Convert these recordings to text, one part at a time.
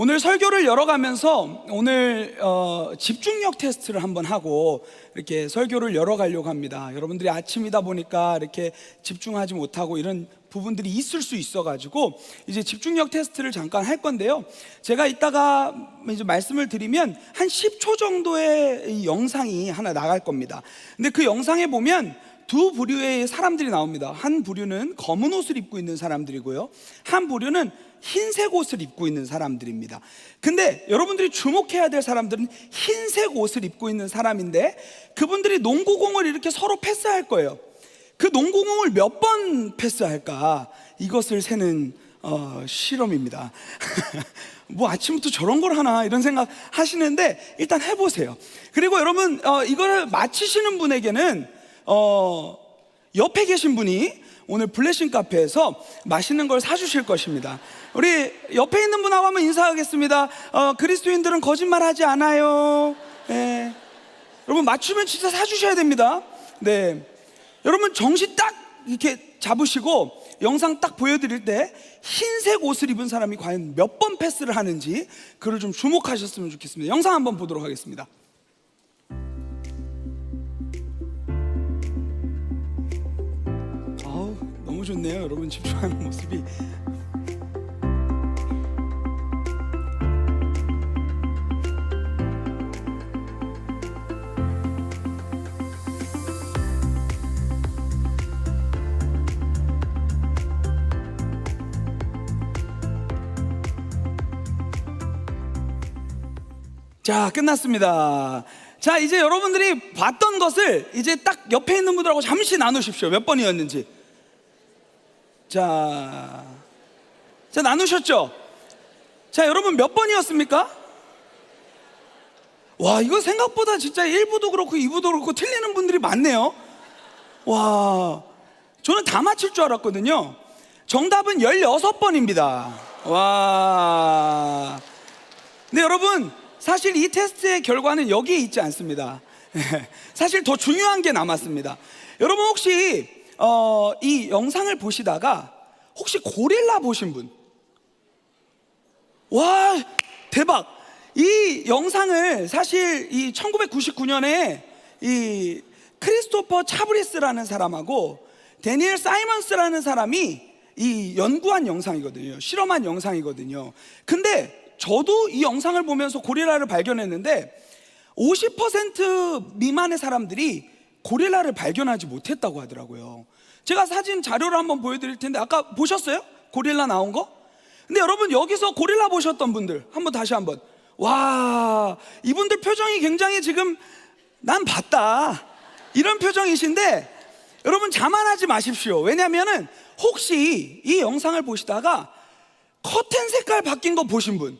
오늘 설교를 열어가면서 오늘 집중력 테스트를 한번 하고 이렇게 설교를 열어가려고 합니다. 여러분들이 아침이다 보니까 이렇게 집중하지 못하고 이런 부분들이 있을 수 있어가지고 이제 집중력 테스트를 잠깐 할 건데요. 제가 이따가 이제 말씀을 드리면 한 10초 정도의 이 영상이 하나 나갈 겁니다. 근데 그 영상에 보면 두 부류의 사람들이 나옵니다. 한 부류는 검은 옷을 입고 있는 사람들이고요, 한 부류는 흰색 옷을 입고 있는 사람들입니다. 근데 여러분들이 주목해야 될 사람들은 흰색 옷을 입고 있는 사람인데, 그분들이 농구공을 이렇게 서로 패스할 거예요. 그 농구공을 몇 번 패스할까, 이것을 세는 실험입니다. 뭐 아침부터 저런 걸 하나 이런 생각 하시는데 일단 해보세요. 그리고 여러분 이걸 마치시는 분에게는 옆에 계신 분이 오늘 블레싱 카페에서 맛있는 걸 사주실 것입니다. 우리 옆에 있는 분하고 한번 인사하겠습니다. 그리스도인들은 거짓말하지 않아요. 네. 여러분 맞추면 진짜 사주셔야 됩니다. 네. 여러분 정신 딱 이렇게 잡으시고 영상 딱 보여드릴 때 흰색 옷을 입은 사람이 과연 몇 번 패스를 하는지 그걸 좀 주목하셨으면 좋겠습니다. 영상 한번 보도록 하겠습니다. 너무 좋네요. 여러분 집중하는 모습이. 자, 끝났습니다. 자, 이제 여러분들이 봤던 것을 이제 딱 옆에 있는 분들하고 잠시 나누십시오. 몇 번이었는지. 자, 나누셨죠? 자, 여러분 몇 번이었습니까? 와, 이거 생각보다 진짜 1부도 그렇고 2부도 그렇고 틀리는 분들이 많네요. 와, 저는 다 맞힐 줄 알았거든요. 정답은 16번입니다. 와. 근데 여러분, 사실 이 테스트의 결과는 여기에 있지 않습니다. 사실 더 중요한 게 남았습니다. 여러분 혹시 이 영상을 보시다가 혹시 고릴라 보신 분? 와, 대박! 이 영상을 사실 이 1999년에 이 크리스토퍼 차브리스라는 사람하고 데니엘 사이먼스라는 사람이 이 연구한 영상이거든요. 실험한 영상이거든요. 근데 저도 이 영상을 보면서 고릴라를 발견했는데 50% 미만의 사람들이 고릴라를 발견하지 못했다고 하더라고요. 제가 사진 자료를 한번 보여드릴 텐데 아까 보셨어요? 고릴라 나온 거? 근데 여러분 여기서 고릴라 보셨던 분들 한번 다시 한번. 와, 이분들 표정이 굉장히 지금 난 봤다 이런 표정이신데, 여러분 자만하지 마십시오. 왜냐하면 혹시 이 영상을 보시다가 커튼 색깔 바뀐 거 보신 분?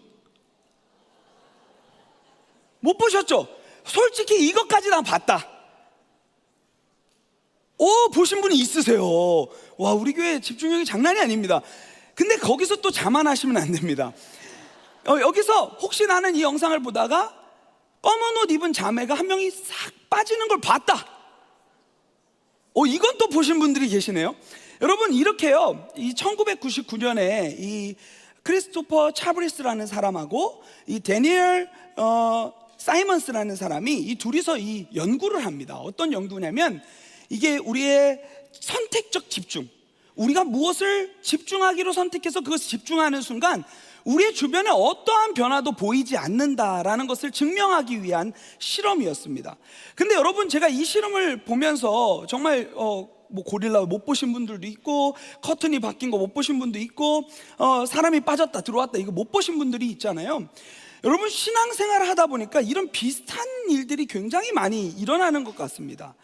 못 보셨죠? 솔직히 이것까지 난 봤다. 보신 분이 있으세요. 와, 우리 교회 집중력이 장난이 아닙니다. 근데 거기서 또 자만하시면 안 됩니다. 여기서 혹시 나는 이 영상을 보다가 검은 옷 입은 자매가 한 명이 싹 빠지는 걸 봤다. 이건 또 보신 분들이 계시네요. 여러분 이렇게요, 이 1999년에 이 크리스토퍼 차브리스라는 사람하고 이 데니엘 사이먼스라는 사람이 이 둘이서 이 연구를 합니다. 어떤 연구냐면 이게 우리의 선택적 집중, 우리가 무엇을 집중하기로 선택해서 그것을 집중하는 순간 우리의 주변에 어떠한 변화도 보이지 않는다라는 것을 증명하기 위한 실험이었습니다. 근데 여러분 제가 이 실험을 보면서 정말 뭐 고릴라 못 보신 분들도 있고 커튼이 바뀐 거 못 보신 분도 있고 사람이 빠졌다 들어왔다 이거 못 보신 분들이 있잖아요. 여러분 신앙생활을 하다 보니까 이런 비슷한 일들이 굉장히 많이 일어나는 것 같습니다.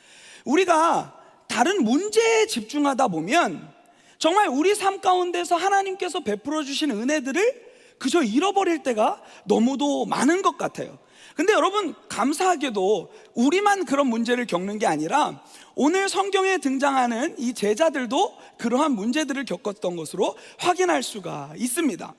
우리가 다른 문제에 집중하다 보면 정말 우리 삶 가운데서 하나님께서 베풀어 주신 은혜들을 그저 잃어버릴 때가 너무도 많은 것 같아요. 근데 여러분 감사하게도 우리만 그런 문제를 겪는 게 아니라 오늘 성경에 등장하는 이 제자들도 그러한 문제들을 겪었던 것으로 확인할 수가 있습니다.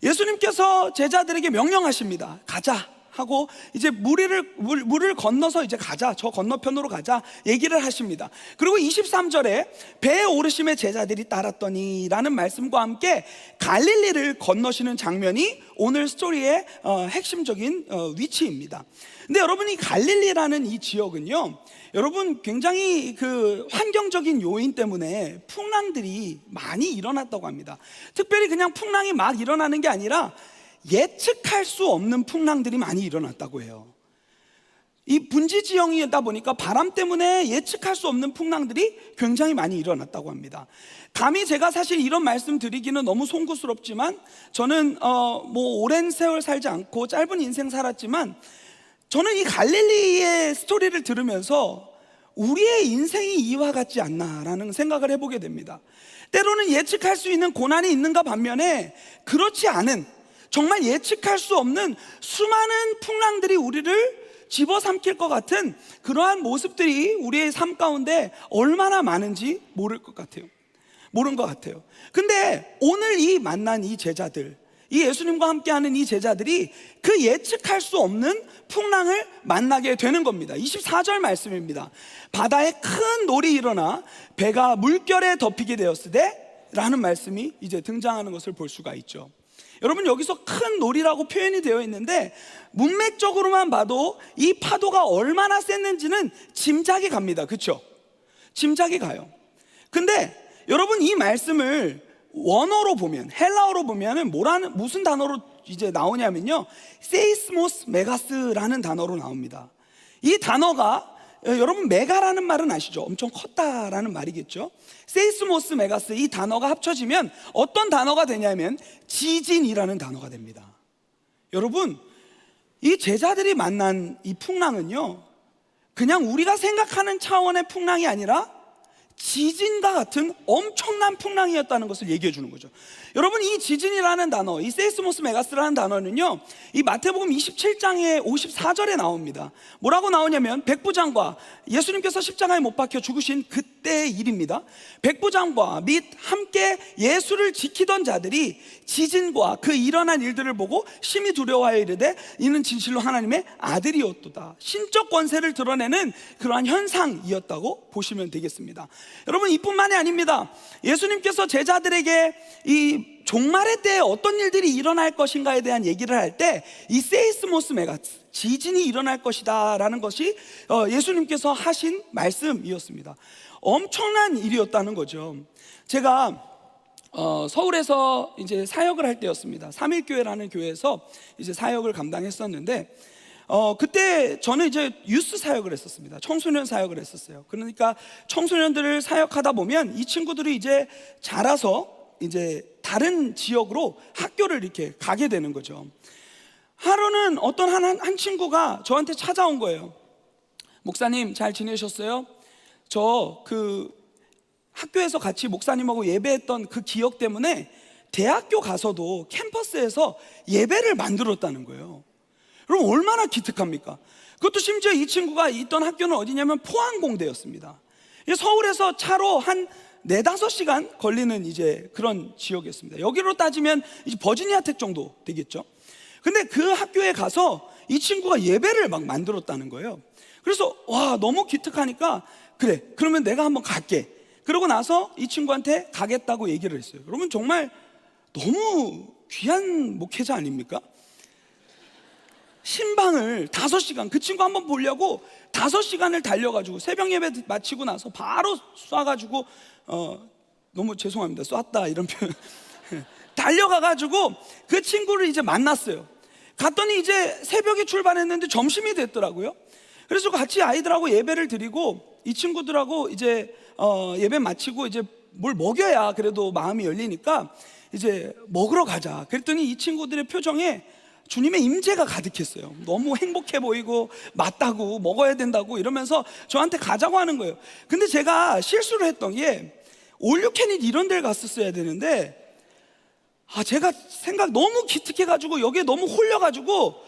예수님께서 제자들에게 명령하십니다. 가자, 하고 이제 물을 건너서 이제 가자, 저 건너편으로 가자 얘기를 하십니다. 그리고 23절에 배에 오르심의 제자들이 따랐더니 라는 말씀과 함께 갈릴리를 건너시는 장면이 오늘 스토리의 핵심적인 위치입니다. 근데 여러분, 이 갈릴리라는 이 지역은요, 여러분 굉장히 그 환경적인 요인 때문에 풍랑들이 많이 일어났다고 합니다. 특별히 그냥 풍랑이 막 일어나는 게 아니라 예측할 수 없는 풍랑들이 많이 일어났다고 해요. 이 분지 지형이다 보니까 바람 때문에 예측할 수 없는 풍랑들이 굉장히 많이 일어났다고 합니다. 감히 제가 사실 이런 말씀 드리기는 너무 송구스럽지만, 저는 뭐 오랜 세월 살지 않고 짧은 인생 살았지만, 저는 이 갈릴리의 스토리를 들으면서 우리의 인생이 이와 같지 않나라는 생각을 해보게 됩니다. 때로는 예측할 수 있는 고난이 있는가 반면에 그렇지 않은, 정말 예측할 수 없는 수많은 풍랑들이 우리를 집어삼킬 것 같은 그러한 모습들이 우리의 삶 가운데 얼마나 많은지 모를 것 같아요. 모르는 것 같아요. 근데 오늘 이 만난 이 제자들, 이 예수님과 함께하는 이 제자들이 그 예측할 수 없는 풍랑을 만나게 되는 겁니다. 24절 말씀입니다. 바다에 큰 놀이 일어나 배가 물결에 덮이게 되었으되 라는 말씀이 이제 등장하는 것을 볼 수가 있죠. 여러분, 여기서 큰 놀이라고 표현이 되어 있는데 문맥적으로만 봐도 이 파도가 얼마나 셌는지는 짐작이 갑니다. 그렇죠? 짐작이 가요. 근데 여러분, 이 말씀을 원어로 보면, 헬라어로 보면은 무슨 단어로 이제 나오냐면요, 세이스모스 메가스라는 단어로 나옵니다. 이 단어가, 여러분 메가라는 말은 아시죠? 엄청 컸다라는 말이겠죠. 세이스모스 메가스, 이 단어가 합쳐지면 어떤 단어가 되냐면 지진이라는 단어가 됩니다. 여러분, 이 제자들이 만난 이 풍랑은요, 그냥 우리가 생각하는 차원의 풍랑이 아니라 지진과 같은 엄청난 풍랑이었다는 것을 얘기해 주는 거죠. 여러분, 이 지진이라는 단어, 이 세이스모스 메가스라는 단어는요, 이 마태복음 27장의 54절에 나옵니다. 뭐라고 나오냐면, 백부장과 예수님께서 십자가에 못 박혀 죽으신 그때의 일입니다. 백부장과 및 함께 예수를 지키던 자들이 지진과 그 일어난 일들을 보고 심히 두려워하여 이르되 이는 진실로 하나님의 아들이었도다. 신적 권세를 드러내는 그러한 현상이었다고 보시면 되겠습니다. 여러분, 이뿐만이 아닙니다. 예수님께서 제자들에게 이 종말의 때에 어떤 일들이 일어날 것인가에 대한 얘기를 할 때 이 세이스모스 메가스, 지진이 일어날 것이다 라는 것이 예수님께서 하신 말씀이었습니다. 엄청난 일이었다는 거죠. 제가 서울에서 이제 사역을 할 때였습니다. 삼일교회라는 교회에서 이제 사역을 감당했었는데, 그때 저는 이제 유스 사역을 했었습니다. 청소년 사역을 했었어요. 그러니까 청소년들을 사역하다 보면 이 친구들이 이제 자라서 이제 다른 지역으로 학교를 이렇게 가게 되는 거죠. 하루는 어떤 한 친구가 저한테 찾아온 거예요. 목사님, 잘 지내셨어요? 저 그 학교에서 같이 목사님하고 예배했던 그 기억 때문에 대학교 가서도 캠퍼스에서 예배를 만들었다는 거예요. 그럼 얼마나 기특합니까? 그것도 심지어 이 친구가 있던 학교는 어디냐면 포항공대였습니다. 서울에서 차로 한 4-5시간 걸리는 이제 그런 지역이었습니다. 여기로 따지면 이제 버지니아 텍 정도 되겠죠. 근데 그 학교에 가서 이 친구가 예배를 막 만들었다는 거예요. 그래서 와, 너무 기특하니까, 그래, 그러면 내가 한번 갈게. 그러고 나서 이 친구한테 가겠다고 얘기를 했어요. 여러분, 정말 너무 귀한 목회자 아닙니까? 신방을 5시간, 그 친구 한번 보려고 5시간을 달려가지고 새벽 예배 마치고 나서 바로 쏴가지고 너무 죄송합니다, 쐈다 이런 표현 달려가가지고 그 친구를 이제 만났어요. 갔더니 이제 새벽에 출발했는데 점심이 됐더라고요. 그래서 같이 아이들하고 예배를 드리고 이 친구들하고 이제 예배 마치고 이제 뭘 먹여야 그래도 마음이 열리니까 이제 먹으러 가자. 그랬더니 이 친구들의 표정에 주님의 임재가 가득했어요. 너무 행복해 보이고 맞다고, 먹어야 된다고 이러면서 저한테 가자고 하는 거예요. 근데 제가 실수를 했던 게 올유캐닛 이런 데를 갔었어야 되는데, 제가 생각 너무 기특해가지고 여기에 너무 홀려가지고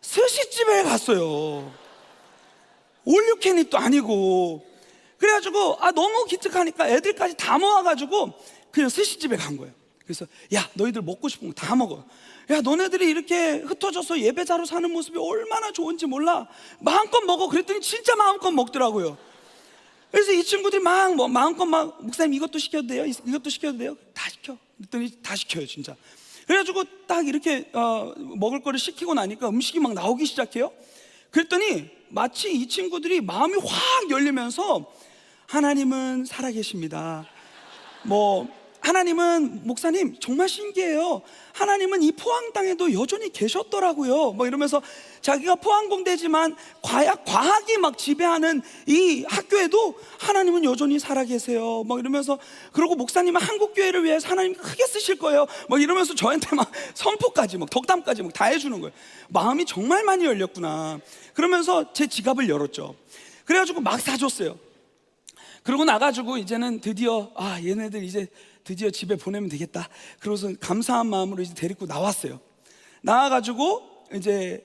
스시집에 갔어요. 올유캐닛도 아니고. 그래가지고 너무 기특하니까 애들까지 다 모아가지고 그냥 스시집에 간 거예요. 그래서 야, 너희들 먹고 싶은 거 다 먹어. 야, 너네들이 이렇게 흩어져서 예배자로 사는 모습이 얼마나 좋은지 몰라. 마음껏 먹어. 그랬더니 진짜 마음껏 먹더라고요. 그래서 이 친구들이 마음껏 목사님 이것도 시켜도 돼요? 이것도 시켜도 돼요? 다 시켜. 그랬더니 다 시켜요, 진짜. 그래가지고 딱 이렇게 먹을 거를 시키고 나니까 음식이 막 나오기 시작해요. 그랬더니 마치 이 친구들이 마음이 확 열리면서 하나님은 살아계십니다. 하나님은, 목사님 정말 신기해요. 하나님은 이 포항 땅에도 여전히 계셨더라고요. 이러면서 자기가 포항공대지만 과학이 막 지배하는 이 학교에도 하나님은 여전히 살아계세요. 이러면서, 그리고 목사님은 한국교회를 위해서 하나님 크게 쓰실 거예요. 이러면서 저한테 막 선포까지, 덕담까지 다 해주는 거예요. 마음이 정말 많이 열렸구나. 그러면서 제 지갑을 열었죠. 그래가지고 막 사줬어요. 그러고 나가지고 이제는 드디어 얘네들 이제 드디어 집에 보내면 되겠다. 그러고서 감사한 마음으로 이제 데리고 나왔어요. 나와가지고 이제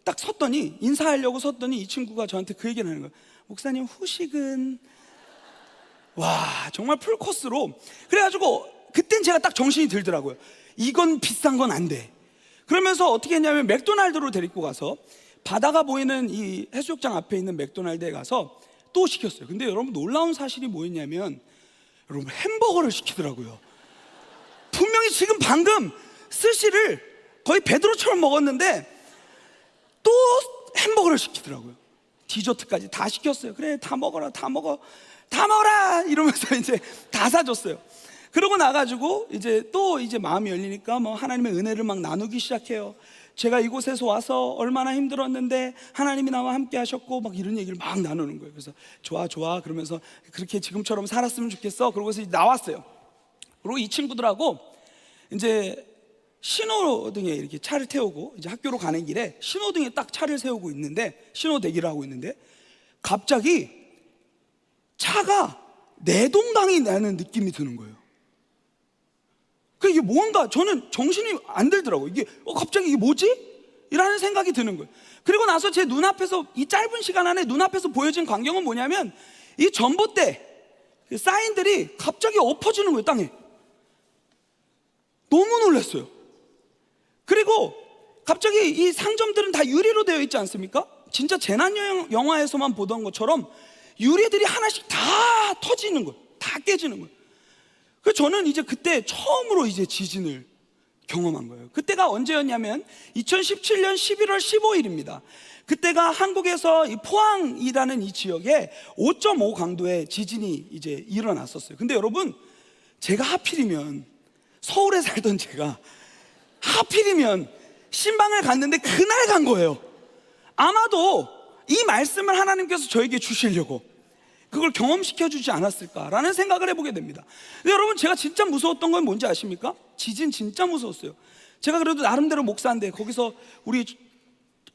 딱 섰더니, 인사하려고 섰더니 이 친구가 저한테 그 얘기를 하는 거예요. 목사님 후식은? 와, 정말 풀코스로. 그래가지고 그땐 제가 딱 정신이 들더라고요. 이건 비싼 건 안 돼. 그러면서 어떻게 했냐면 맥도날드로 데리고 가서 바다가 보이는 이 해수욕장 앞에 있는 맥도날드에 가서 또 시켰어요. 근데 여러분, 놀라운 사실이 뭐였냐면, 여러분, 햄버거를 시키더라고요. 분명히 지금 방금 스시를 거의 베드로처럼 먹었는데 또 햄버거를 시키더라고요. 디저트까지 다 시켰어요. 그래, 다 먹어라, 다 먹어라 이러면서 이제 다 사줬어요. 그러고 나가지고 이제 또 이제 마음이 열리니까 하나님의 은혜를 막 나누기 시작해요. 제가 이곳에서 와서 얼마나 힘들었는데 하나님이 나와 함께 하셨고 이런 얘기를 막 나누는 거예요. 그래서 좋아 그러면서 그렇게 지금처럼 살았으면 좋겠어. 그러고서 이제 나왔어요. 그리고 이 친구들하고 이제 신호등에 이렇게 차를 태우고 이제 학교로 가는 길에 신호등에 딱 차를 세우고 있는데, 신호 대기를 하고 있는데 갑자기 차가 내동당이 나는 느낌이 드는 거예요. 이게 뭔가 저는 정신이 안 들더라고요. 이게 갑자기 이게 뭐지? 이라는 생각이 드는 거예요. 그리고 나서 제 눈앞에서, 이 짧은 시간 안에 눈앞에서 보여진 광경은 뭐냐면, 이 전봇대 사인들이 갑자기 엎어지는 거예요, 땅에. 너무 놀랐어요. 그리고 갑자기 이 상점들은 다 유리로 되어 있지 않습니까? 진짜 재난 영화에서만 보던 것처럼 유리들이 하나씩 다 터지는 거예요. 다 깨지는 거예요. 그래서 저는 이제 그때 처음으로 이제 지진을 경험한 거예요. 그때가 언제였냐면 2017년 11월 15일입니다. 그때가 한국에서 이 포항이라는 이 지역에 5.5 강도의 지진이 이제 일어났었어요. 근데 여러분, 제가 하필이면 서울에 살던 제가 하필이면 신방을 갔는데 그날 간 거예요. 아마도 이 말씀을 하나님께서 저에게 주시려고 그걸 경험시켜 주지 않았을까라는 생각을 해보게 됩니다. 근데 여러분, 제가 진짜 무서웠던 건 뭔지 아십니까? 지진 진짜 무서웠어요. 제가 그래도 나름대로 목사인데 거기서 우리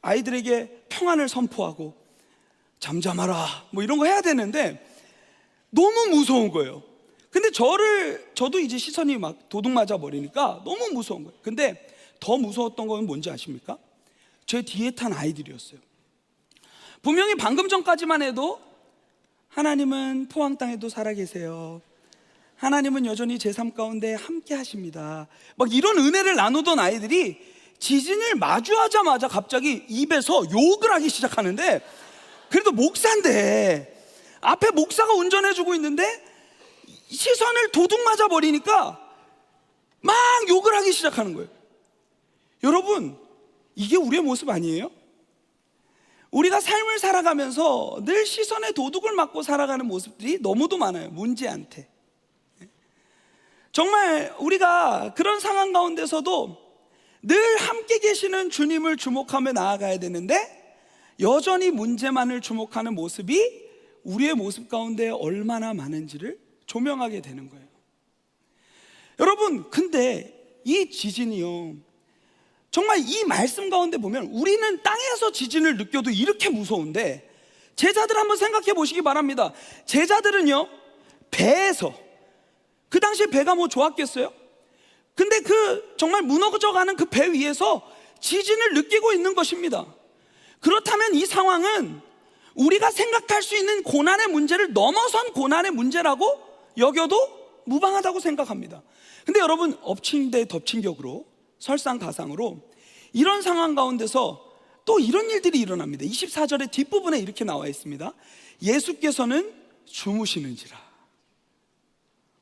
아이들에게 평안을 선포하고 잠잠하라 이런 거 해야 되는데 너무 무서운 거예요. 근데 저도 이제 시선이 막 도둑 맞아 버리니까 너무 무서운 거예요. 근데 더 무서웠던 건 뭔지 아십니까? 제 뒤에 탄 아이들이었어요. 분명히 방금 전까지만 해도 하나님은 포항 땅에도 살아계세요, 하나님은 여전히 제 삶 가운데 함께 하십니다, 이런 은혜를 나누던 아이들이 지진을 마주하자마자 갑자기 입에서 욕을 하기 시작하는데, 그래도 목사인데 앞에 목사가 운전해주고 있는데 시선을 도둑 맞아 버리니까 막 욕을 하기 시작하는 거예요. 여러분, 이게 우리의 모습 아니에요? 우리가 삶을 살아가면서 늘 시선에 도둑을 맞고 살아가는 모습들이 너무도 많아요. 문제한테. 정말 우리가 그런 상황 가운데서도 늘 함께 계시는 주님을 주목하며 나아가야 되는데 여전히 문제만을 주목하는 모습이 우리의 모습 가운데 얼마나 많은지를 조명하게 되는 거예요. 여러분, 근데 이 지진이요, 정말 이 말씀 가운데 보면 우리는 땅에서 지진을 느껴도 이렇게 무서운데, 제자들 한번 생각해 보시기 바랍니다. 제자들은요, 배에서, 그 당시에 배가 좋았겠어요? 근데 정말 무너져가는 그 배 위에서 지진을 느끼고 있는 것입니다. 그렇다면 이 상황은 우리가 생각할 수 있는 고난의 문제를 넘어선 고난의 문제라고 여겨도 무방하다고 생각합니다. 근데 여러분, 엎친 데 덮친 격으로 설상가상으로 이런 상황 가운데서 또 이런 일들이 일어납니다. 24절의 뒷부분에 이렇게 나와 있습니다. 예수께서는 주무시는지라.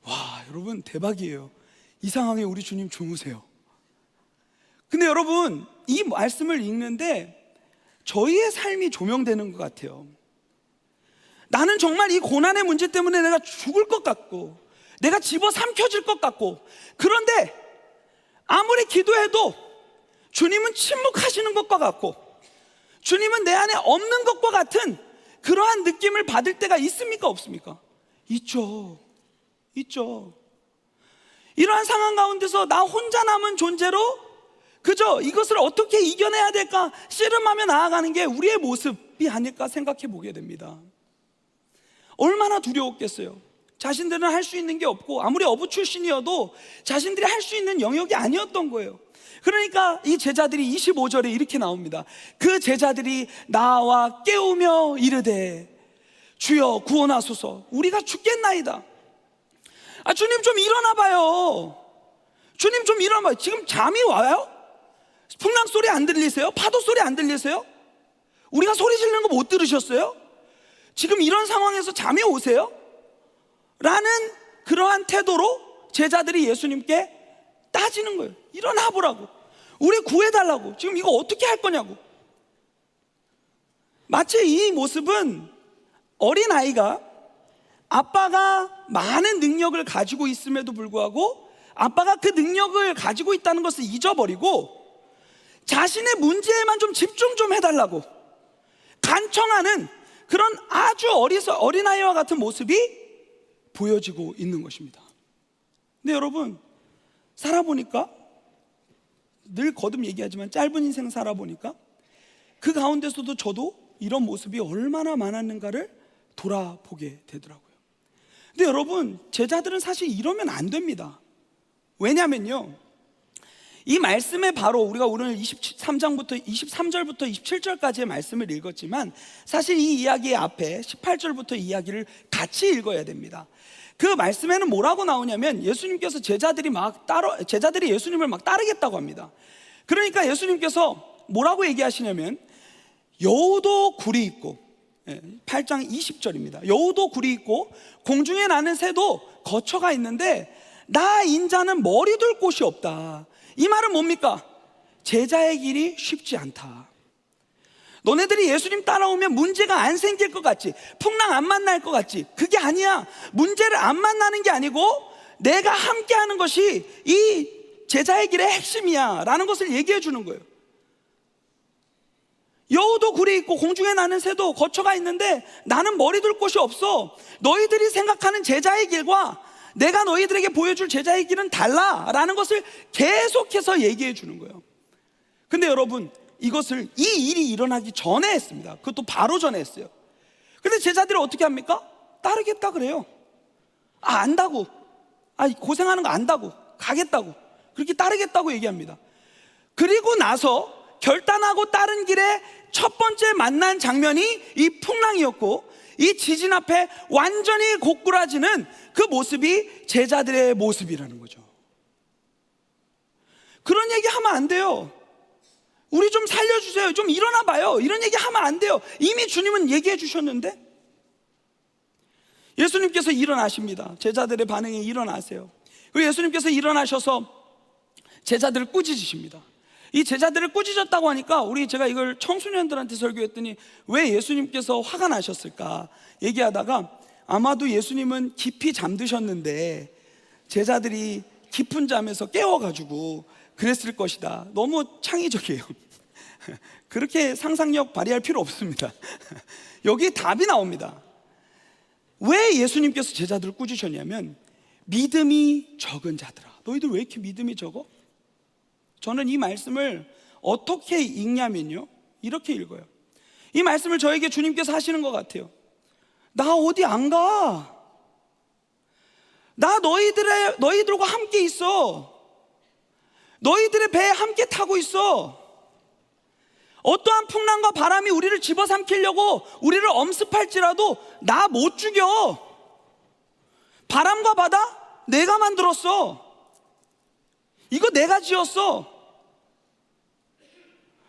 와, 여러분 대박이에요. 이 상황에 우리 주님 주무세요. 근데 여러분, 이 말씀을 읽는데 저희의 삶이 조명되는 것 같아요. 나는 정말 이 고난의 문제 때문에 내가 죽을 것 같고, 내가 집어삼켜질 것 같고, 그런데 아무리 기도해도 주님은 침묵하시는 것과 같고, 주님은 내 안에 없는 것과 같은 그러한 느낌을 받을 때가 있습니까? 없습니까? 있죠. 있죠. 이러한 상황 가운데서 나 혼자 남은 존재로 그저 이것을 어떻게 이겨내야 될까 씨름하며 나아가는 게 우리의 모습이 아닐까 생각해 보게 됩니다. 얼마나 두려웠겠어요. 자신들은 할 수 있는 게 없고, 아무리 어부 출신이어도 자신들이 할 수 있는 영역이 아니었던 거예요. 그러니까 이 제자들이 25절에 이렇게 나옵니다. 그 제자들이 나와 깨우며 이르되 주여 구원하소서, 우리가 죽겠나이다. 주님 좀 일어나 봐요. 주님 좀 일어나 봐요. 지금 잠이 와요? 풍랑 소리 안 들리세요? 파도 소리 안 들리세요? 우리가 소리 지르는 거 못 들으셨어요? 지금 이런 상황에서 잠이 오세요? 라는 그러한 태도로 제자들이 예수님께 따지는 거예요. 일어나 보라고, 우리 구해달라고, 지금 이거 어떻게 할 거냐고. 마치 이 모습은 어린아이가 아빠가 많은 능력을 가지고 있음에도 불구하고 아빠가 그 능력을 가지고 있다는 것을 잊어버리고 자신의 문제에만 좀 집중 좀 해달라고 간청하는 그런 아주 어린아이와 같은 모습이 보여지고 있는 것입니다. 근데 여러분, 살아보니까, 늘 거듭 얘기하지만 짧은 인생 살아보니까 그 가운데서도 저도 이런 모습이 얼마나 많았는가를 돌아보게 되더라고요. 근데 여러분, 제자들은 사실 이러면 안 됩니다. 왜냐면요, 이 말씀에 바로 우리가 오늘 23절부터 27절까지의 말씀을 읽었지만 사실 이 이야기의 앞에 18절부터 이야기를 같이 읽어야 됩니다. 그 말씀에는 뭐라고 나오냐면 예수님께서 제자들이 예수님을 막 따르겠다고 합니다. 그러니까 예수님께서 뭐라고 얘기하시냐면 여우도 굴이 있고, 8장 20절입니다. 여우도 굴이 있고 공중에 나는 새도 거처가 있는데 나 인자는 머리 둘 곳이 없다. 이 말은 뭡니까? 제자의 길이 쉽지 않다. 너네들이 예수님 따라오면 문제가 안 생길 것 같지, 풍랑 안 만날 것 같지. 그게 아니야. 문제를 안 만나는 게 아니고 내가 함께하는 것이 이 제자의 길의 핵심이야 라는 것을 얘기해 주는 거예요. 여우도 굴이 있고 공중에 나는 새도 거처가 있는데 나는 머리 둘 곳이 없어. 너희들이 생각하는 제자의 길과 내가 너희들에게 보여줄 제자의 길은 달라 라는 것을 계속해서 얘기해 주는 거예요. 근데 여러분, 이것을 이 일이 일어나기 전에 했습니다. 그것도 바로 전에 했어요. 근데 제자들이 어떻게 합니까? 따르겠다 그래요. 안다고, 고생하는 거 안다고, 가겠다고, 그렇게 따르겠다고 얘기합니다. 그리고 나서 결단하고 따른 길에 첫 번째 만난 장면이 이 풍랑이었고, 이 지진 앞에 완전히 고꾸라지는 그 모습이 제자들의 모습이라는 거죠. 그런 얘기 하면 안 돼요. 우리 좀 살려주세요, 좀 일어나 봐요, 이런 얘기 하면 안 돼요. 이미 주님은 얘기해 주셨는데. 예수님께서 일어나십니다. 제자들의 반응이 일어나세요. 그리고 예수님께서 일어나셔서 제자들을 꾸짖으십니다. 이 제자들을 꾸짖었다고 하니까 제가 이걸 청소년들한테 설교했더니 왜 예수님께서 화가 나셨을까 얘기하다가 아마도 예수님은 깊이 잠드셨는데 제자들이 깊은 잠에서 깨워가지고 그랬을 것이다. 너무 창의적이에요. 그렇게 상상력 발휘할 필요 없습니다. 여기 답이 나옵니다. 왜 예수님께서 제자들을 꾸짖으셨냐면 믿음이 적은 자들아, 너희들 왜 이렇게 믿음이 적어? 저는 이 말씀을 어떻게 읽냐면요, 이렇게 읽어요. 이 말씀을 저에게 주님께서 하시는 것 같아요. 나 어디 안 가. 나 너희들과 함께 있어. 너희들의 배에 함께 타고 있어. 어떠한 풍랑과 바람이 우리를 집어삼키려고 우리를 엄습할지라도 나 못 죽여. 바람과 바다 내가 만들었어. 이거 내가 지었어.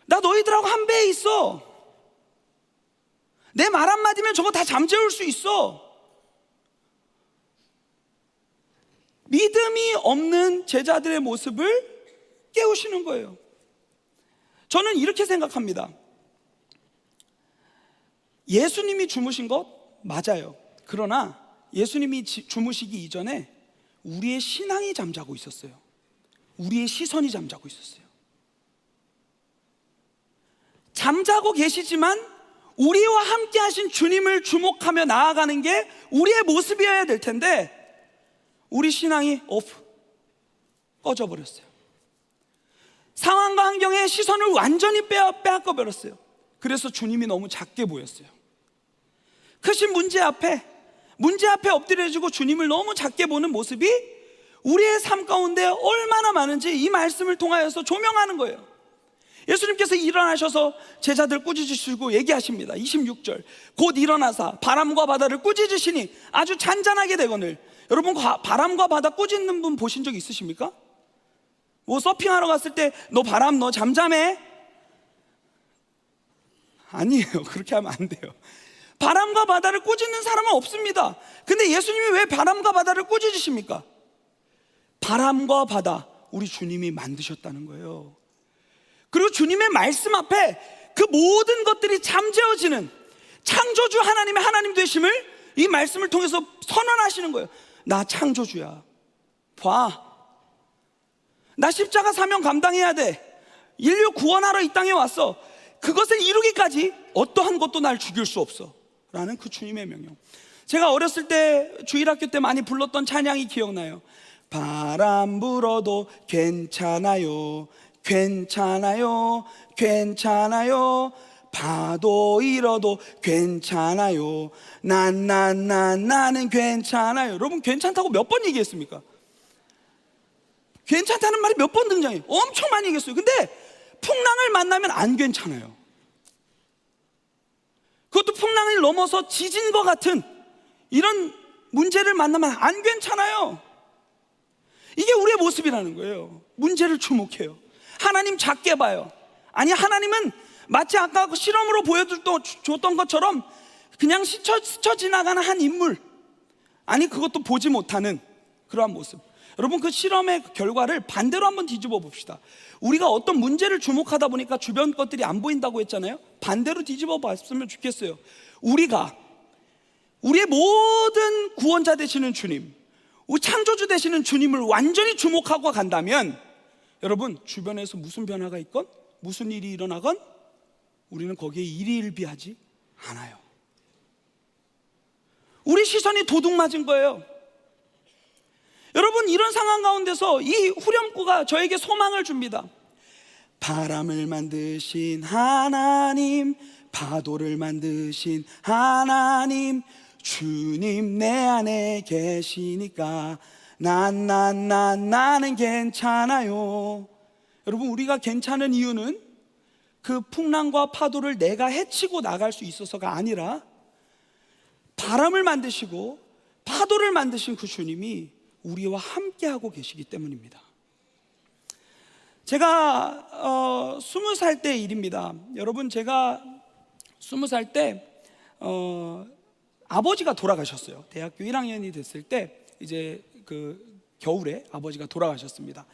나 너희들하고 한 배에 있어. 내 말 한마디면 저거 다 잠재울 수 있어. 믿음이 없는 제자들의 모습을 깨우시는 거예요. 저는 이렇게 생각합니다. 예수님이 주무신 것 맞아요. 그러나 예수님이 주무시기 이전에 우리의 신앙이 잠자고 있었어요. 우리의 시선이 잠자고 있었어요. 잠자고 계시지만 우리와 함께 하신 주님을 주목하며 나아가는 게 우리의 모습이어야 될 텐데 우리 신앙이 꺼져버렸어요. 상황과 환경에 시선을 완전히 빼앗겨 버렸어요. 그래서 주님이 너무 작게 보였어요. 크신 문제 앞에 엎드려지고 주님을 너무 작게 보는 모습이 우리의 삶 가운데 얼마나 많은지 이 말씀을 통하여서 조명하는 거예요. 예수님께서 일어나셔서 제자들 꾸짖으시고 얘기하십니다. 26절, 곧 일어나사 바람과 바다를 꾸짖으시니 아주 잔잔하게 되거늘. 여러분, 바람과 바다 꾸짖는 분 보신 적 있으십니까? 뭐 서핑하러 갔을 때 너 바람 너 잠잠해? 아니에요. 그렇게 하면 안 돼요. 바람과 바다를 꾸짖는 사람은 없습니다. 근데 예수님이 왜 바람과 바다를 꾸짖으십니까? 바람과 바다, 우리 주님이 만드셨다는 거예요. 그리고 주님의 말씀 앞에 그 모든 것들이 잠재워지는 창조주 하나님의 하나님 되심을 이 말씀을 통해서 선언하시는 거예요. 나 창조주야. 봐, 나 십자가 사명 감당해야 돼. 인류 구원하러 이 땅에 왔어. 그것을 이루기까지 어떠한 것도 날 죽일 수 없어 라는 그 주님의 명령. 제가 어렸을 때 주일학교 때 많이 불렀던 찬양이 기억나요. 바람 불어도 괜찮아요, 괜찮아요, 괜찮아요. 파도 일어도 괜찮아요. 나는 괜찮아요. 여러분, 괜찮다고 몇 번 얘기했습니까? 괜찮다는 말이 몇 번 등장해요. 엄청 많이 얘기했어요. 근데 풍랑을 만나면 안 괜찮아요. 그것도 풍랑을 넘어서 지진과 같은 이런 문제를 만나면 안 괜찮아요. 이게 우리의 모습이라는 거예요. 문제를 주목해요. 하나님 작게 봐요. 아니, 하나님은 마치 아까 그 실험으로 보여줬던 것처럼 그냥 스쳐 지나가는 한 인물, 아니 그것도 보지 못하는 그러한 모습. 여러분, 그 실험의 결과를 반대로 한번 뒤집어 봅시다. 우리가 어떤 문제를 주목하다 보니까 주변 것들이 안 보인다고 했잖아요. 반대로 뒤집어 봤으면 좋겠어요. 우리의 모든 구원자 되시는 주님, 우리 창조주 되시는 주님을 완전히 주목하고 간다면, 여러분, 주변에서 무슨 변화가 있건 무슨 일이 일어나건 우리는 거기에 일희일비하지 않아요. 우리 시선이 도둑 맞은 거예요. 여러분, 이런 상황 가운데서 이 후렴구가 저에게 소망을 줍니다. 바람을 만드신 하나님, 파도를 만드신 하나님, 주님 내 안에 계시니까 나는 괜찮아요. 여러분, 우리가 괜찮은 이유는 그 풍랑과 파도를 내가 헤치고 나갈 수 있어서가 아니라 바람을 만드시고 파도를 만드신 그 주님이 우리와 함께하고 계시기 때문입니다. 제가 20살 때 일입니다. 여러분, 제가 20살 때 아버지가 돌아가셨어요. 대학교 1학년이 됐을 때 이제 그 겨울에 아버지가 돌아가셨습니다.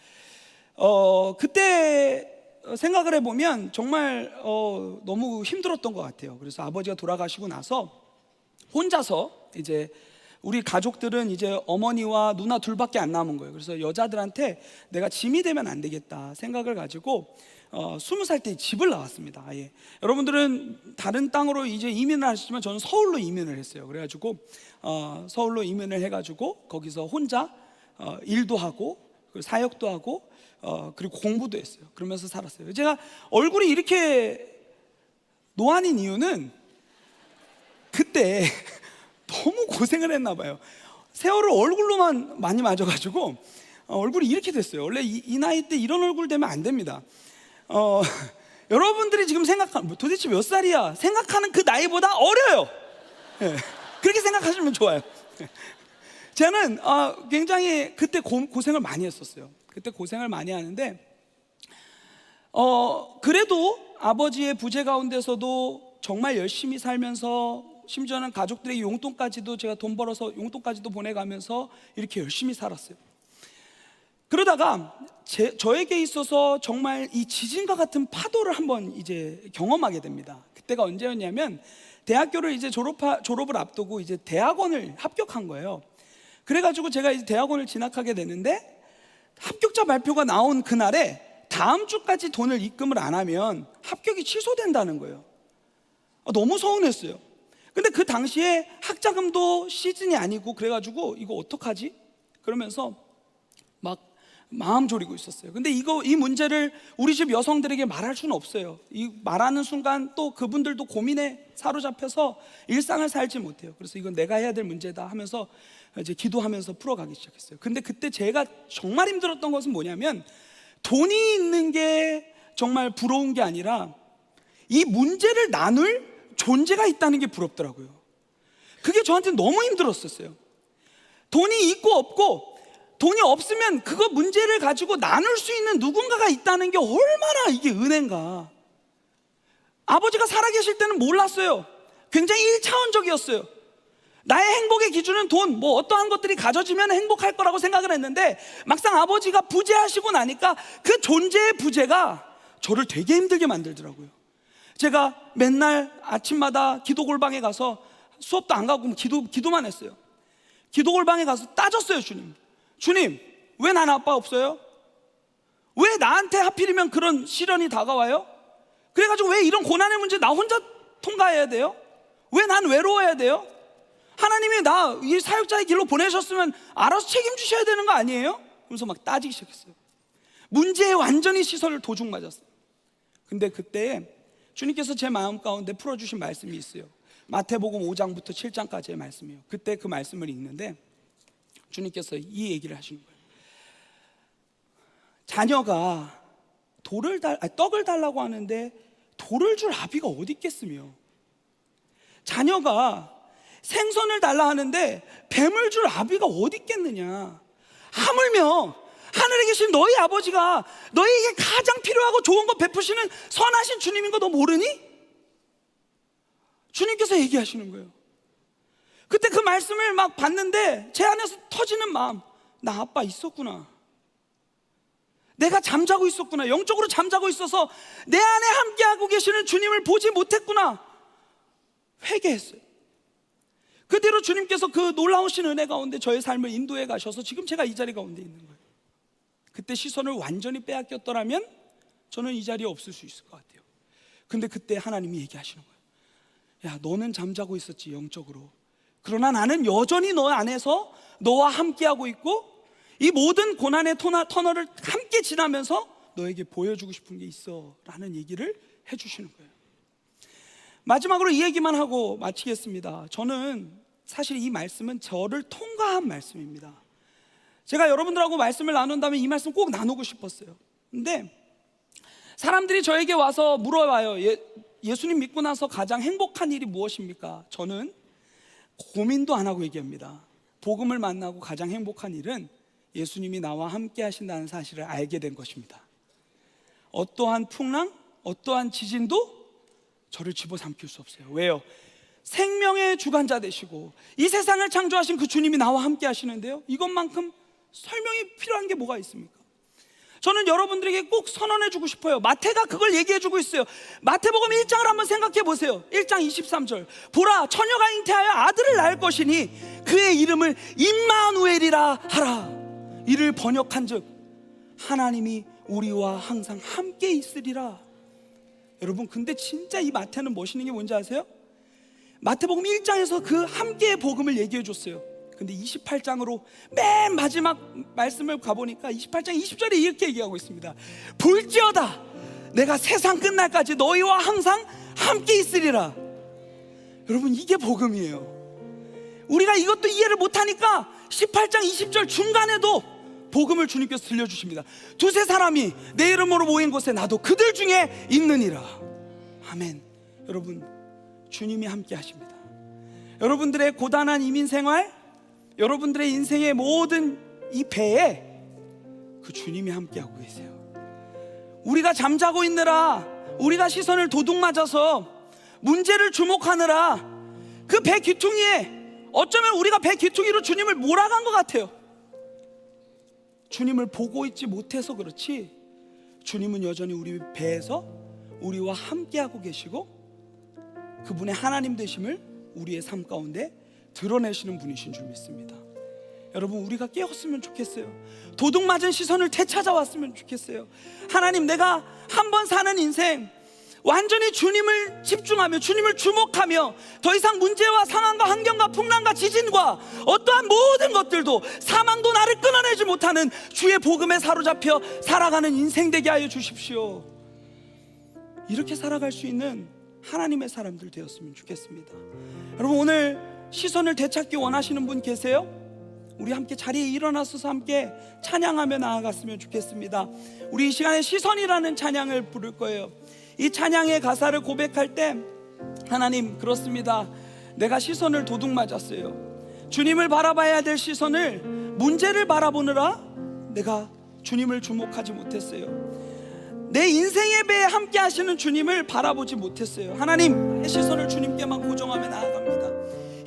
그때 생각을 해보면 정말 너무 힘들었던 것 같아요. 그래서 아버지가 돌아가시고 나서 혼자서 이제 우리 가족들은 이제 어머니와 누나 둘밖에 안 남은 거예요. 그래서 여자들한테 내가 짐이 되면 안 되겠다 생각을 가지고 20살 때 집을 나왔습니다. 아예. 여러분들은 다른 땅으로 이제 이민을 하시지만 저는 서울로 이민을 했어요. 그래가지고 서울로 이민을 해가지고 거기서 혼자 일도 하고 사역도 하고 그리고 공부도 했어요. 그러면서 살았어요. 제가 얼굴이 이렇게 노안인 이유는 그때 너무 고생을 했나 봐요. 세월을 얼굴로만 많이 맞아가지고 얼굴이 이렇게 됐어요. 원래 이 나이 때 이런 얼굴 되면 안 됩니다. 여러분들이 지금 생각하는, 도대체 몇 살이야? 생각하는 그 나이보다 어려요. 네, 그렇게 생각하시면 좋아요. 저는 굉장히 그때 고생을 많이 했었어요. 그때 고생을 많이 하는데 그래도 아버지의 부재 가운데서도 정말 열심히 살면서, 심지어는 가족들의 용돈까지도 제가 돈 벌어서 용돈까지도 보내가면서 이렇게 열심히 살았어요. 그러다가 저에게 있어서 정말 이 지진과 같은 파도를 한번 이제 경험하게 됩니다. 그때가 언제였냐면, 대학교를 이제 졸업을 앞두고 이제 대학원을 합격한 거예요. 그래가지고 제가 이제 대학원을 진학하게 되는데, 합격자 발표가 나온 그날에 다음 주까지 돈을 입금을 안 하면 합격이 취소된다는 거예요. 너무 서운했어요. 근데 그 당시에 학자금도 시즌이 아니고, 그래가지고 이거 어떡하지? 그러면서 막 마음 졸이고 있었어요. 근데 이 문제를 우리 집 여성들에게 말할 수는 없어요. 이 말하는 순간 또 그분들도 고민에 사로잡혀서 일상을 살지 못해요. 그래서 이건 내가 해야 될 문제다 하면서 이제 기도하면서 풀어가기 시작했어요. 근데 그때 제가 정말 힘들었던 것은 뭐냐면, 돈이 있는 게 정말 부러운 게 아니라 이 문제를 나눌 존재가 있다는 게 부럽더라고요. 그게 저한테 너무 힘들었었어요. 돈이 있고 없고, 돈이 없으면 그거 문제를 가지고 나눌 수 있는 누군가가 있다는 게 얼마나 이게 은혜인가. 아버지가 살아계실 때는 몰랐어요. 굉장히 1차원적이었어요. 나의 행복의 기준은 돈, 어떠한 것들이 가져지면 행복할 거라고 생각을 했는데, 막상 아버지가 부재하시고 나니까 그 존재의 부재가 저를 되게 힘들게 만들더라고요. 제가 맨날 아침마다 기도 골방에 가서, 수업도 안 가고 기도만 했어요. 기도 골방에 가서 따졌어요. 주님, 왜 나는 아빠 없어요? 왜 나한테 하필이면 그런 시련이 다가와요? 그래가지고 왜 이런 고난의 문제 나 혼자 통과해야 돼요? 왜 난 외로워야 돼요? 하나님이 나 이 사역자의 길로 보내셨으면 알아서 책임지셔야 되는 거 아니에요? 그래서 막 따지기 시작했어요. 문제에 완전히 시선을 도중 맞았어요. 근데 그때 주님께서 제 마음 가운데 풀어주신 말씀이 있어요. 마태복음 5장부터 7장까지의 말씀이에요. 그때 그 말씀을 읽는데 주님께서 이 얘기를 하시는 거예요. 자녀가 떡을 달라고 하는데 돌을 줄 아비가 어디 있겠으며, 자녀가 생선을 달라 하는데 뱀을 줄 아비가 어디 있겠느냐. 하물며 하늘에 계신 너희 아버지가 너희에게 가장 필요하고 좋은 거 베푸시는 선하신 주님인 거 너 모르니? 주님께서 얘기하시는 거예요. 그때 그 말씀을 막 봤는데 제 안에서 터지는 마음, 나 아빠 있었구나. 내가 잠자고 있었구나. 영적으로 잠자고 있어서 내 안에 함께하고 계시는 주님을 보지 못했구나. 회개했어요. 그대로 주님께서 그 놀라우신 은혜 가운데 저의 삶을 인도해 가셔서 지금 제가 이 자리 가운데 있는 거예요. 그때 시선을 완전히 빼앗겼더라면 저는 이 자리에 없을 수 있을 것 같아요. 근데 그때 하나님이 얘기하시는 거예요. 야, 너는 잠자고 있었지, 영적으로. 그러나 나는 여전히 너 안에서 너와 함께하고 있고, 이 모든 고난의 터널을 함께 지나면서 너에게 보여주고 싶은 게 있어 라는 얘기를 해주시는 거예요. 마지막으로 이 얘기만 하고 마치겠습니다. 저는 사실 이 말씀은 저를 통과한 말씀입니다. 제가 여러분들하고 말씀을 나눈다면 이 말씀 꼭 나누고 싶었어요. 근데 사람들이 저에게 와서 물어봐요. 예수님 믿고 나서 가장 행복한 일이 무엇입니까? 저는 고민도 안 하고 얘기합니다. 복음을 만나고 가장 행복한 일은 예수님이 나와 함께 하신다는 사실을 알게 된 것입니다. 어떠한 풍랑, 어떠한 지진도 저를 집어삼킬 수 없어요. 왜요? 생명의 주관자 되시고 이 세상을 창조하신 그 주님이 나와 함께 하시는데요, 이것만큼 설명이 필요한 게 뭐가 있습니까? 저는 여러분들에게 꼭 선언해 주고 싶어요. 마태가 그걸 얘기해 주고 있어요. 마태복음 1장을 한번 생각해 보세요. 1장 23절, 보라, 처녀가 잉태하여 아들을 낳을 것이니 그의 이름을 임마누엘이라 하라. 이를 번역한 즉 하나님이 우리와 항상 함께 있으리라. 여러분, 근데 진짜 이 마태는 멋있는 게 뭔지 아세요? 마태복음 1장에서 그 함께의 복음을 얘기해 줬어요. 근데 28장으로 맨 마지막 말씀을 가보니까 28장 20절에 이렇게 얘기하고 있습니다. 볼지어다 내가 세상 끝날까지 너희와 항상 함께 있으리라. 여러분, 이게 복음이에요. 우리가 이것도 이해를 못하니까 18장 20절 중간에도 복음을 주님께서 들려주십니다. 두세 사람이 내 이름으로 모인 곳에 나도 그들 중에 있느니라. 아멘. 여러분, 주님이 함께 하십니다. 여러분들의 고단한 이민생활, 여러분들의 인생의 모든 이 배에 그 주님이 함께하고 계세요. 우리가 잠자고 있느라, 우리가 시선을 도둑맞아서 문제를 주목하느라 그 배 귀퉁이에, 어쩌면 우리가 배 귀퉁이로 주님을 몰아간 것 같아요. 주님을 보고 있지 못해서 그렇지, 주님은 여전히 우리 배에서 우리와 함께하고 계시고 그분의 하나님 되심을 우리의 삶 가운데 드러내시는 분이신 줄 믿습니다. 여러분, 우리가 깨었으면 좋겠어요. 도둑맞은 시선을 되찾아왔으면 좋겠어요. 하나님, 내가 한 번 사는 인생 완전히 주님을 집중하며 주님을 주목하며 더 이상 문제와 상황과 환경과 풍랑과 지진과 어떠한 모든 것들도, 사망도 나를 끊어내지 못하는 주의 복음에 사로잡혀 살아가는 인생 되게 하여 주십시오. 이렇게 살아갈 수 있는 하나님의 사람들 되었으면 좋겠습니다. 여러분, 오늘 시선을 되찾기 원하시는 분 계세요? 우리 함께 자리에 일어나서서 함께 찬양하며 나아갔으면 좋겠습니다. 우리 이 시간에 시선이라는 찬양을 부를 거예요. 이 찬양의 가사를 고백할 때, 하나님, 그렇습니다. 내가 시선을 도둑맞았어요. 주님을 바라봐야 될 시선을 문제를 바라보느라 내가 주님을 주목하지 못했어요. 내 인생의 배에 함께 하시는 주님을 바라보지 못했어요. 하나님, 내 시선을 주님께만 고정하며 나아갑니다.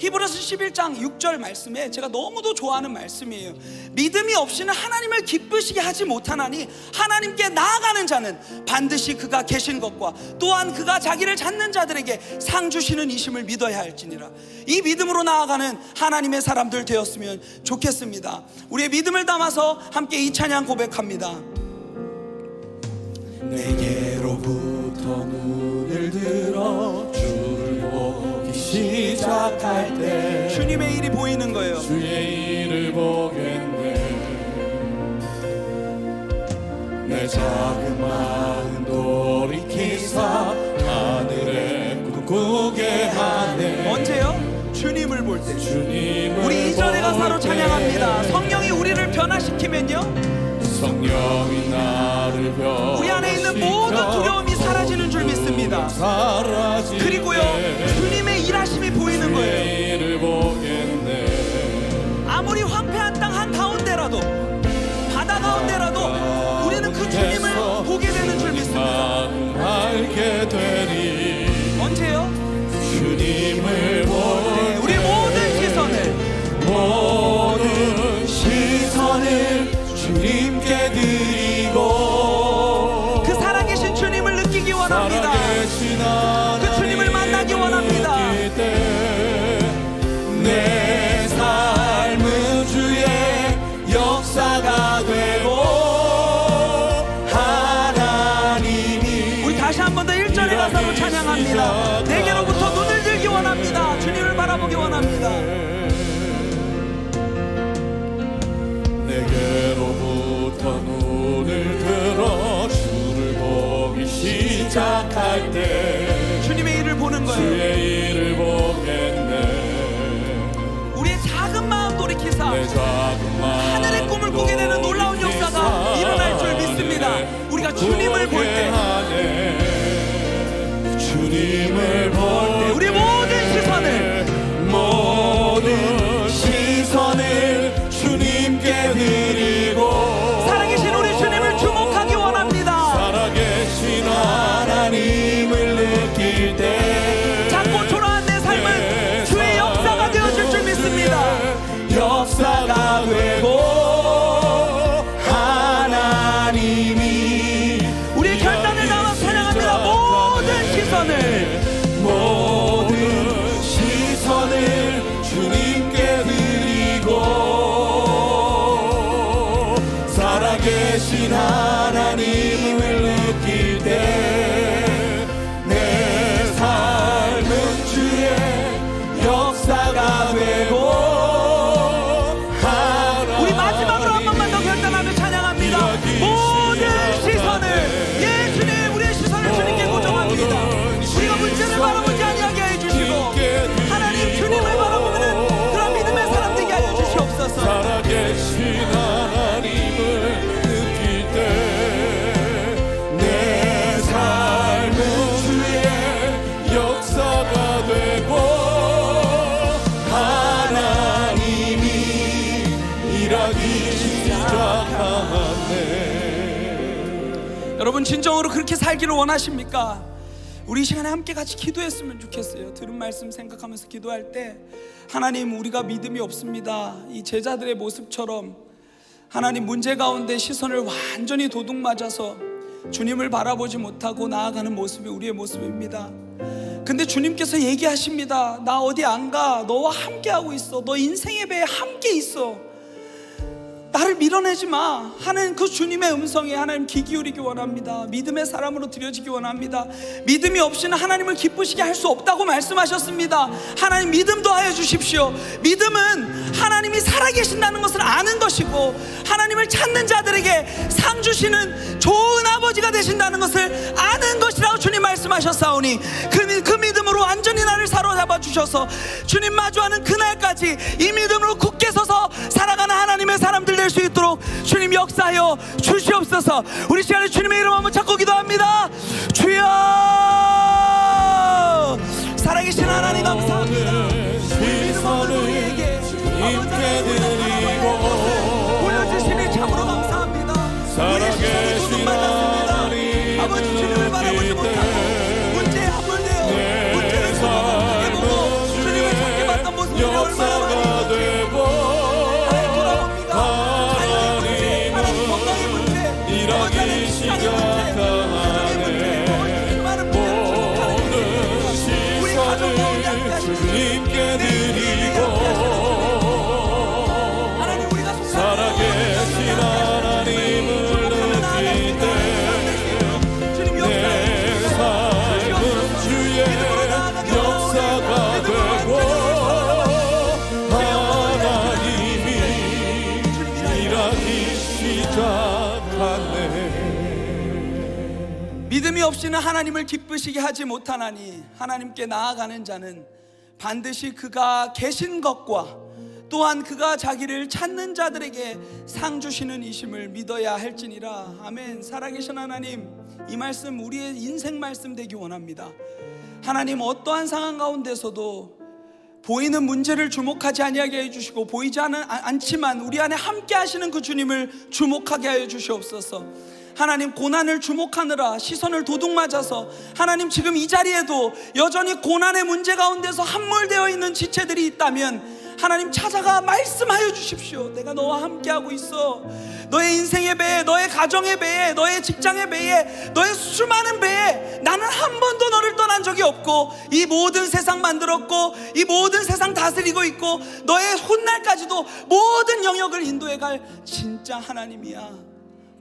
히브리서 11장 6절 말씀에 제가 너무도 좋아하는 말씀이에요. 믿음이 없이는 하나님을 기쁘시게 하지 못하나니 하나님께 나아가는 자는 반드시 그가 계신 것과 또한 그가 자기를 찾는 자들에게 상 주시는 이심을 믿어야 할지니라. 이 믿음으로 나아가는 하나님의 사람들 되었으면 좋겠습니다. 우리의 믿음을 담아서 함께 이 찬양 고백합니다. 내게로부터 눈을 들어 주를 보기 시작할 때 주님의 일이 보이는 거예요. 주의 일을 보겠네. 내 작은 마음 돌이키사 하늘에 꿈꾸게 하네. 언제요? 주님을 볼 때. 주님을 우리 이전의 가사로 볼 때 찬양합니다. 성령이 우리를 변화시키면요, 성령이 나를 변화시켜 우리 안에 있는 모든 두려움이 사라지는 줄 믿습니다. 그리고요, 주님의 일하심이 보이는 거예요. 아무리 황폐한 땅 한가운데라도, 바다 가운데라도 우리는 그 주님을 보게 되는 줄 믿습니다. 알게 되니 언제요? 주님을 볼 때 우리 모든 시선을 주님께 드리고 그 살아계신 주님을 느끼기 원합니다. 그 주님을 만나기 원합니다. 내 삶은 주의 역사가 되고 하나님이 우리 다시 한 번 더 1절의 가사로 찬양합니다. 내게로부터 눈을 들기 원합니다. 주님을 바라보기 원합니다. 내게로부터 눈을 들어 주를 보기 시작할 때 주님의 일을 보는 거예요. 주의 일을 보겠네. 우리의 작은 마음 돌이키사 내 작은 마음 하늘의 꿈을 꾸게 되는 놀라운 역사가 일어날 줄 믿습니다. 우리가 주님을 볼 때, 주님을 볼 때 우리 모든 시선을 주님께 드리고 살아계신 우리 주님을 주목하기 원합니다. 살아계신 하나님을 느낄 때 작고 초라한 내 삶은 주의 역사가 되어줄 줄 믿습니다. 역사가 되고 하나님이 우리의 결단을 담아 찬양합니다. 모든 시선을 주님께 드리고 살아계신 하나님을 느낄 때 내 삶은 주의 역사가 되고 우리 마지막으로 한 번만 더 결단하며 찬양합니다. 모든 시선을, 예 주님, 우리의 시선을 주님께 고정합니다. 우리가 여러분 진정으로 그렇게 살기를 원하십니까? 우리 이 시간에 함께 같이 기도했으면 좋겠어요. 들은 말씀 생각하면서 기도할 때, 하나님, 우리가 믿음이 없습니다. 이 제자들의 모습처럼 하나님, 문제 가운데 시선을 완전히 도둑맞아서 주님을 바라보지 못하고 나아가는 모습이 우리의 모습입니다. 근데 주님께서 얘기하십니다. 나 어디 안 가. 너와 함께 하고 있어. 너 인생의 배에 함께 있어. 나를 밀어내지 마 하는 그 주님의 음성에 하나님 귀 기울이기 원합니다. 믿음의 사람으로 드려지기 원합니다. 믿음이 없이는 하나님을 기쁘시게 할 수 없다고 말씀하셨습니다. 하나님, 믿음 더하여 주십시오. 믿음은 하나님이 살아계신다는 것을 아는 것이고, 하나님을 찾는 자들에게 상 주시는 좋은 아버지가 되신다는 것을 아는 것이라고 주님 말씀하셨사오니, 그 믿음으로 완전히 나를 사로잡아 주셔서 주님 마주하는 그날까지 이 믿음으로 굳게 서서 살아가는 하나님의 사람들 될 수 있도록 주님 역사하여 주시옵소서. 우리 시간에 주님의 이름 한번 찾고 기도합니다. 주여, 살아계신 하나님 감사합니다. 시선을 우리에게 주님께 드리고 보여주시니 참으로 감사합니다. 살아계신 하나님 아버지, 주님을 바라보지 못하고 문제에 함몰되어 문제를 소중하게 보고 주님을 찾게 받던 모습이 얼마나 많이 되고 일하기 시작하네. 모든 시선을 주님께 드리고 살아계신 하나님을 느낄 때 내 삶은 주의 역사가 되고 하나님이 일하기 시작하네. 믿음이 없이는 하나님을 기쁘시게 하지 못하나니, 하나님께 나아가는 자는 반드시 그가 계신 것과 또한 그가 자기를 찾는 자들에게 상 주시는 이심을 믿어야 할지니라. 아멘. 살아계신 하나님, 이 말씀 우리의 인생 말씀 되기 원합니다. 하나님, 어떠한 상황 가운데서도 보이는 문제를 주목하지 아니하게 해주시고, 보이지 않지만 우리 안에 함께 하시는 그 주님을 주목하게 하여 주시옵소서. 하나님, 고난을 주목하느라 시선을 도둑맞아서 하나님, 지금 이 자리에도 여전히 고난의 문제 가운데서 함몰되어 있는 지체들이 있다면 하나님, 찾아가 말씀하여 주십시오. 내가 너와 함께하고 있어. 너의 인생의 배에, 너의 가정의 배에, 너의 직장의 배에, 너의 수많은 배에 나는 한 번도 너를 떠난 적이 없고, 이 모든 세상 만들었고, 이 모든 세상 다스리고 있고, 너의 훗날까지도 모든 영역을 인도해갈 진짜 하나님이야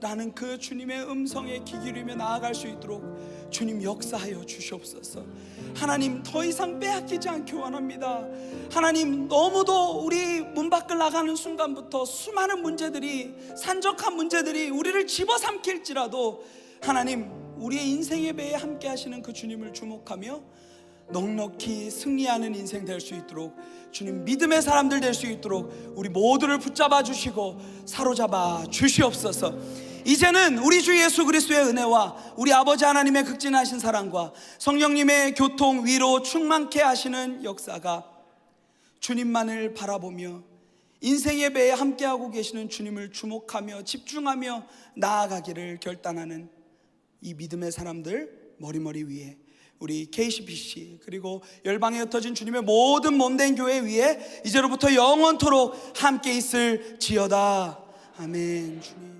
라는 그 주님의 음성에 귀 기울이며 나아갈 수 있도록 주님 역사하여 주시옵소서. 하나님, 더 이상 빼앗기지 않기 원합니다. 하나님, 너무도 우리 문 밖을 나가는 순간부터 수많은 문제들이, 산적한 문제들이 우리를 집어삼킬지라도 하나님, 우리의 인생의 배에 함께 하시는 그 주님을 주목하며 넉넉히 승리하는 인생 될 수 있도록, 주님 믿음의 사람들 될 수 있도록 우리 모두를 붙잡아 주시고 사로잡아 주시옵소서. 이제는 우리 주 예수 그리스도의 은혜와 우리 아버지 하나님의 극진하신 사랑과 성령님의 교통, 위로, 충만케 하시는 역사가 주님만을 바라보며 인생의 배에 함께하고 계시는 주님을 주목하며 집중하며 나아가기를 결단하는 이 믿음의 사람들 머리머리 위에 우리 KCPC 그리고 열방에 흩어진 주님의 모든 몸된 교회 위에 이제로부터 영원토록 함께 있을지어다. 아멘. 주님.